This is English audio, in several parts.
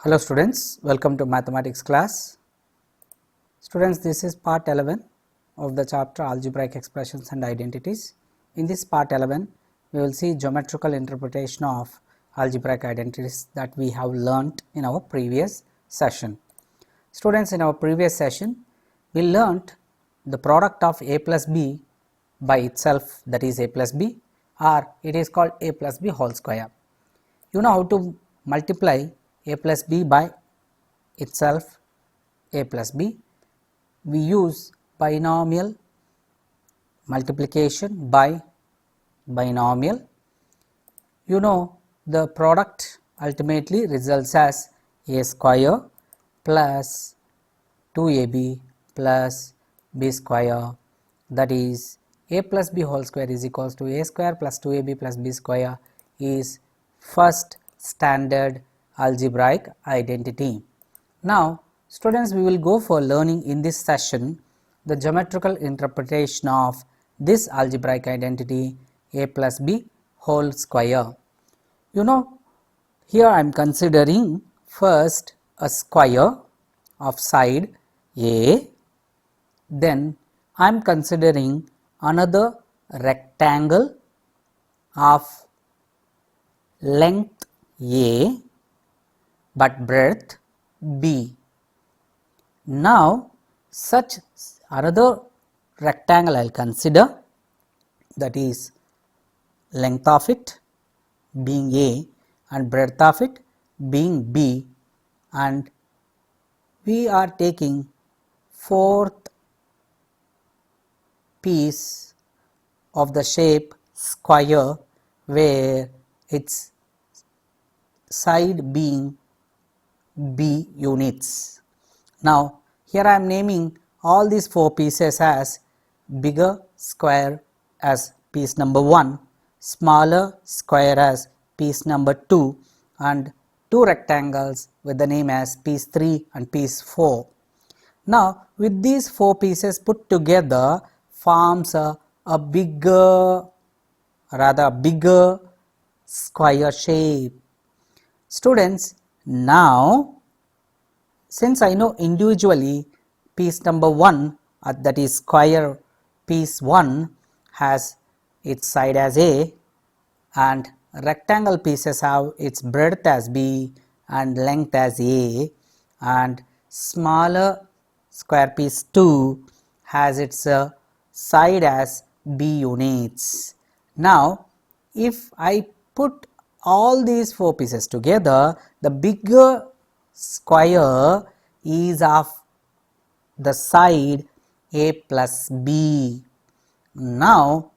Hello students, welcome to mathematics class. Students, this is part 11 of the chapter algebraic expressions and identities. In this part 11, we will see geometrical interpretation of algebraic identities that we have learnt in our previous session. Students, in our previous session, we learnt the product of a plus b by itself, that is a plus b, or it is called a plus b whole square. You know how to multiply a plus b by itself, a plus b. We use binomial multiplication by binomial. You know the product ultimately results as a square plus 2ab plus b square, that is a plus b whole square is equals to a square plus 2ab plus b square is first standard algebraic identity. Now students, we will go for learning in this session the geometrical interpretation of this algebraic identity a plus b whole square. You know, here I am considering first a square of side a, then I am considering another rectangle of length a but breadth b. Now such another rectangle I will consider, that is length of it being a and breadth of it being b, and we are taking fourth piece of the shape square where its side being b units. Now here I am naming all these four pieces as bigger square as piece number 1, smaller square as piece number 2, and two rectangles with the name as piece 3 and piece 4. Now with these four pieces put together forms a bigger square shape. Students, now since I know individually piece number 1, that is square piece 1 has its side as a and rectangle pieces have its breadth as b and length as a, and smaller square piece 2 has its side as b units. Now if I put all these four pieces together, the bigger square is of the side a plus b. Now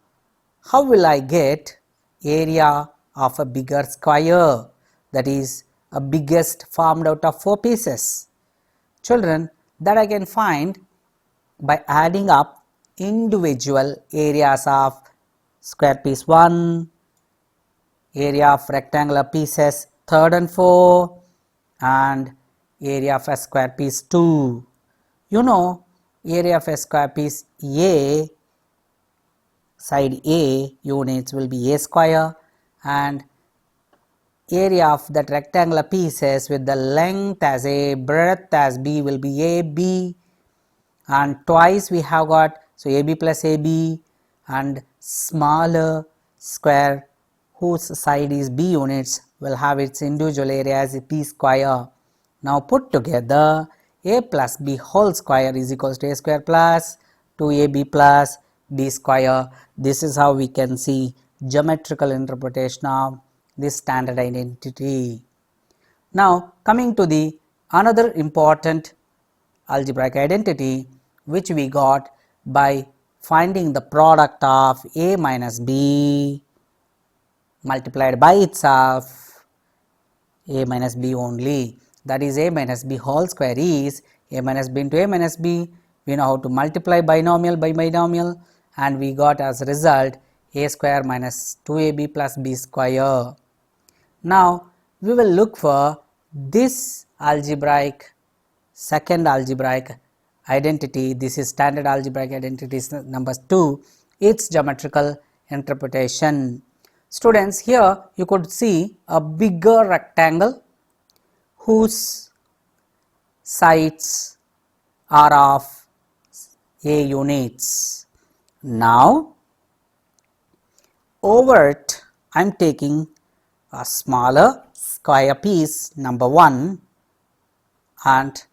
how will I get area of a bigger square, that is a biggest formed out of four pieces? Children, that I can find by adding up individual areas of square piece 1, area of rectangular pieces 3rd and 4, and area of a square piece 2. You know, area of a square piece a, side a units will be a square, and area of that rectangular pieces with the length as a, breadth as b will be ab, and twice we have got, so ab plus ab, and smaller square whose side is b units will have its individual area as a p square. Now put together a plus b whole square is equals to a square plus 2ab plus b square. This is how we can see geometrical interpretation of this standard identity. Now coming to the another important algebraic identity which we got by finding the product of a minus b multiplied by itself, a minus b only, that is a minus b whole square is a minus b into a minus b. We know how to multiply binomial by binomial, and we got as a result a square minus 2ab plus b square. Now we will look for this algebraic, second algebraic identity, this is standard algebraic identity number 2, its geometrical interpretation. Students, here you could see a bigger rectangle whose sides are of A units. Now over it I am taking a smaller square piece number 1 and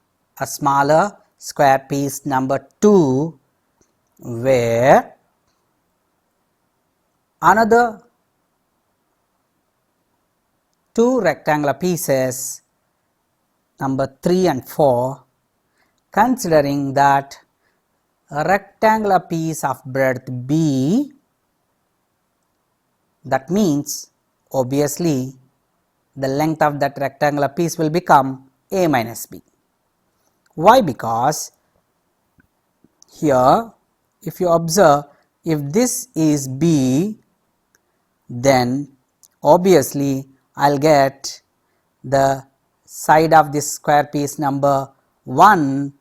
a smaller square piece number 2, where another 2 rectangular pieces number 3 and 4, considering that a rectangular piece of breadth B, that means obviously the length of that rectangular piece will become A minus B. Why? Because here if you observe, if this is B, then obviously I will get the side of this square piece number 1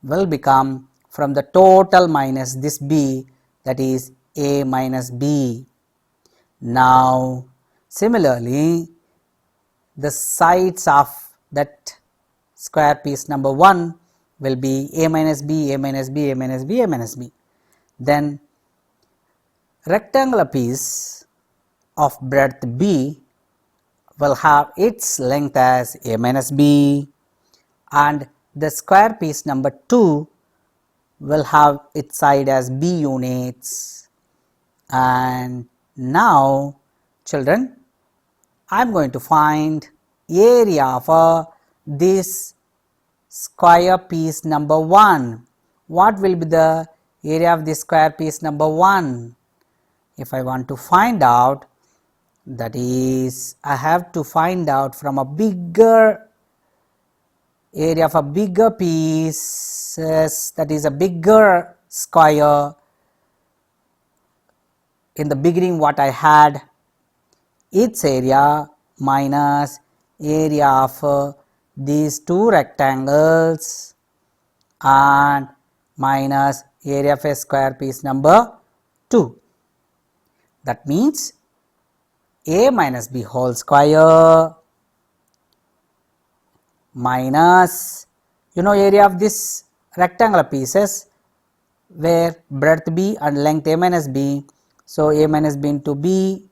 will become from the total minus this B, that is A minus B. Now similarly the sides of that square piece number 1 will be A minus B, A minus B, A minus B, A minus B. Then rectangular piece of breadth B will have its length as A minus B, and the square piece number 2 will have its side as B units. And now children, I am going to find area of this square piece number 1. What will be the area of this square piece number 1? If I want to find out, that is, I have to find out from a bigger area of a bigger piece, that is a bigger square. In the beginning what I had, its area minus area of these 2 rectangles and minus area of a square piece number 2. That means A minus B whole square minus, area of this rectangular pieces where breadth B and length A minus B. So A minus B into B,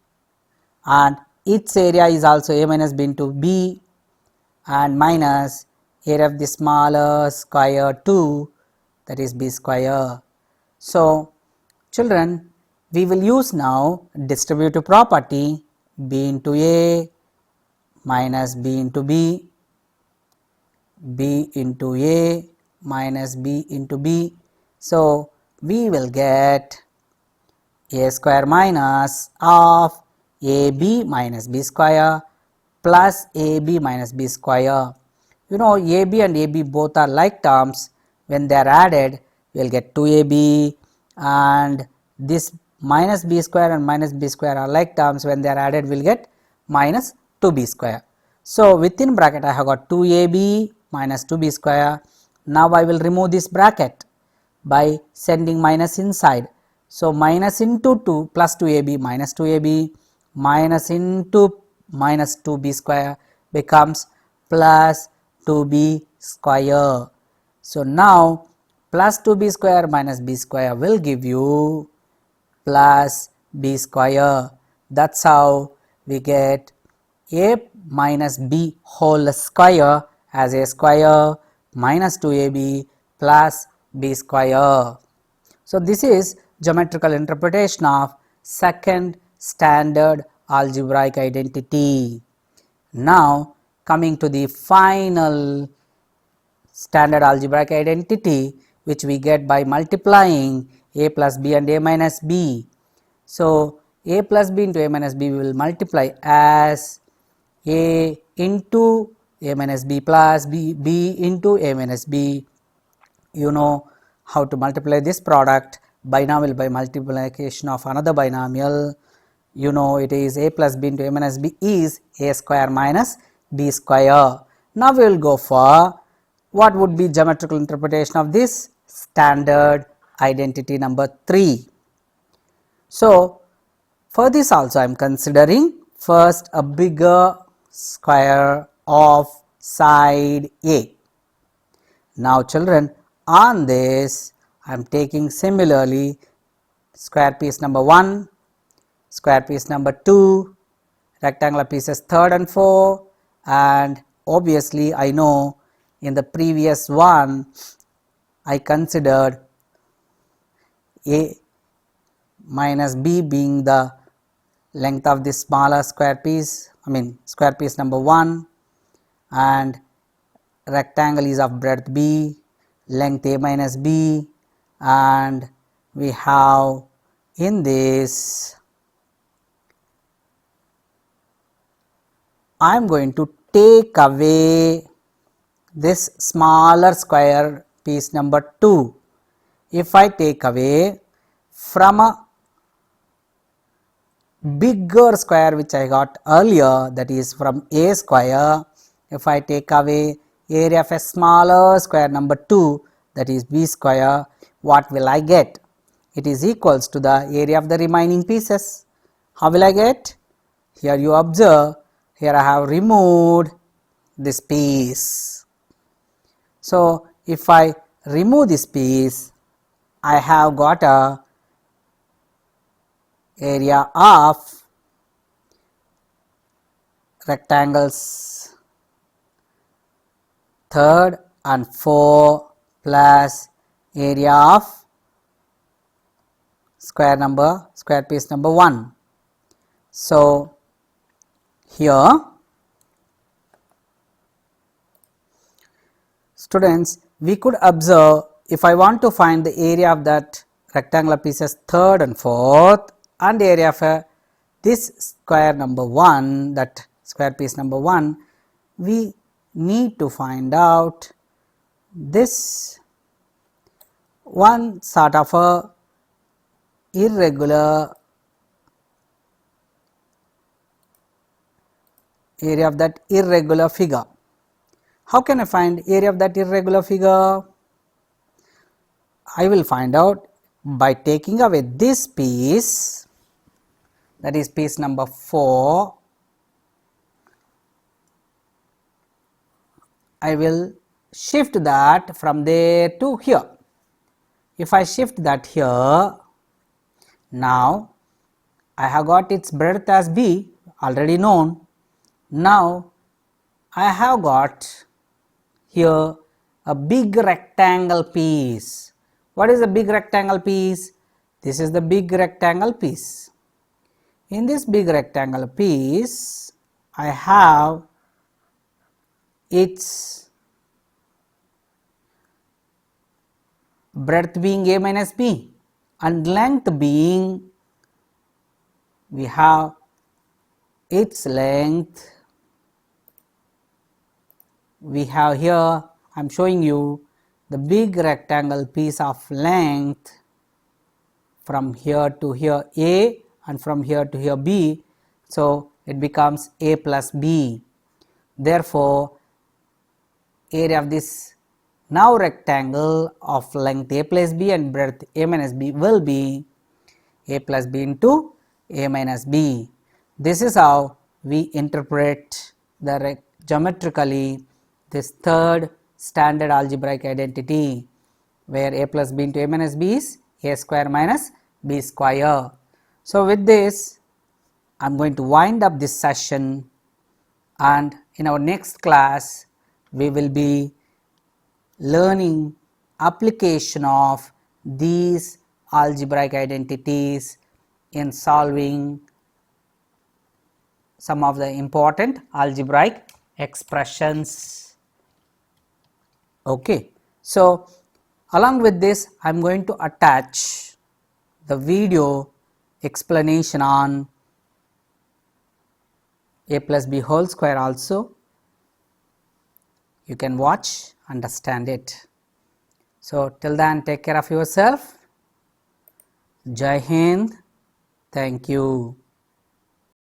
and its area is also A minus B into B, and minus area of the smaller square 2, that is B square. So children, we will use now distributive property B into A minus B into B, B into A minus B into B. So we will get A square minus of AB minus B square plus AB minus B square. AB and AB both are like terms. When they are added, we will get 2AB, and this minus B square and minus B square are like terms. When they are added, we will get minus 2B square. So within bracket I have got 2AB minus 2B square. Now I will remove this bracket by sending minus inside. So minus into 2 plus 2AB minus 2AB minus into minus 2B square becomes plus 2B square. So now plus 2B square minus B square will give you plus B square. That is how we get A minus B whole square as A square minus 2AB plus B square. So this is geometrical interpretation of second standard algebraic identity. Now coming to the final standard algebraic identity, which we get by multiplying A plus B and A minus B. So A plus B into A minus B we will multiply as A into A minus B plus B into A minus B. You know how to multiply this product, binomial by multiplication of another binomial. It is A plus B into A minus B is A square minus B square. Now we will go for what would be geometrical interpretation of this standard identity number 3. So for this also I am considering first a bigger square of side A. Now children, on this I am taking similarly square piece number 1, square piece number 2, rectangular pieces 3rd and 4, and obviously I know in the previous one I considered A minus B being the length of this smaller square piece, square piece number 1, and rectangle is of breadth B, length A minus B, and we have in this I am going to take away this smaller square piece number 2. If I take away from a bigger square which I got earlier, that is from A square, if I take away area of a smaller square number 2, that is B square, what will I get? It is equals to the area of the remaining pieces. How will I get? Here you observe, here I have removed this piece. So if I remove this piece, I have got a area of rectangles 3rd and 4 plus area of square piece number 1. So here students, we could observe, if I want to find the area of that rectangular pieces 3rd and 4th and area of this square number 1, that square piece number 1, we need to find out this one sort of a irregular area of that irregular figure. How can I find area of that irregular figure? I will find out by taking away this piece, that is piece number 4. I will shift that from there to here. If I shift that here, now I have got its breadth as B, already known. Now I have got here a big rectangle piece. What is the big rectangle piece? This is the big rectangle piece. In this big rectangle piece, I have its breadth being A minus B and length being, we have its length, we have here, I am showing you the big rectangle piece of length from here to here A and from here to here B. So it becomes A plus B. Therefore, area of this now rectangle of length A plus B and breadth A minus B will be A plus B into A minus B. This is how we interpret the geometrically this third standard algebraic identity, where A plus B into A minus B is A square minus B square. So with this, I am going to wind up this session, and in our next class we will be learning application of these algebraic identities in solving some of the important algebraic expressions. Okay. So along with this, I am going to attach the video explanation on A plus B whole square also. You can watch, understand it. So till then, take care of yourself. Jai Hind. Thank you.